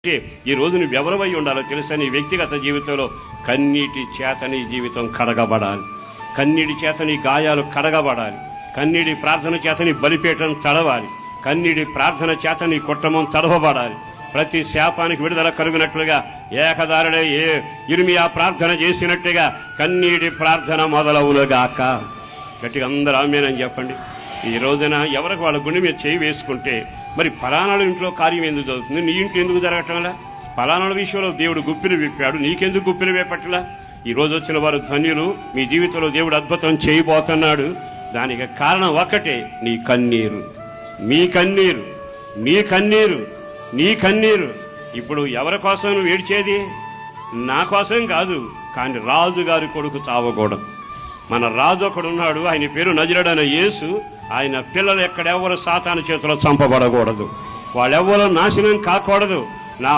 ఈ రోజు నువ్వు ఎవరివై ఉండాలో తెలుసా? నీ వ్యక్తిగత జీవితంలో కన్నీటి చేత నీ జీవితం కడగబడాలి, కన్నీటి చేత నీ గాయాలు కడగబడాలి, కన్నీటి ప్రార్థన చేత నీ బలిపీఠం తడవాలి, కన్నీటి ప్రార్థన చేత నీ కుటుంబం తడవబడాలి. ప్రతి శాపానికి విడుదల కలుగునట్లుగా ఏకదారుడే ఇర్మియా ప్రార్థన చేసినట్టుగా కన్నీటి ప్రార్థన మొదలవులుగాక. గట్టిగా అందరూ ఆమేనని చెప్పండి. ఈ రోజున ఎవరికి వాళ్ళ గుండె మీద చేయి వేసుకుంటే మరి ఫలానాడు ఇంట్లో కార్యం ఎందుకు జరుగుతుంది, నీ ఇంట్లో ఎందుకు జరగటంలా? ఫలానాడు విషయంలో దేవుడు గుప్పిలు విప్పాడు, నీకెందుకు గుప్పిలు విప్పట్లా? ఈ రోజు వచ్చిన వారు ధన్యులు, మీ జీవితంలో దేవుడు అద్భుతం చేయబోతున్నాడు. దానికి కారణం ఒక్కటే, నీ కన్నీరు. మీ కన్నీరు, నీ కన్నీరు, నీ కన్నీరు. ఇప్పుడు ఎవరి కోసం నువ్వు ఏడ్చేది? నా కోసం కాదు, కానీ రాజుగారి కొడుకు చావకూడదు. మన రాజు ఒకడున్నాడు, ఆయన పేరు నజరేయుడైన యేసు. ఆయన పిల్లలు ఎక్కడెవరు సాతాను చేతిలో చంపబడకూడదు, వాళ్ళెవ్వరూ నాశనం కాకూడదు. నా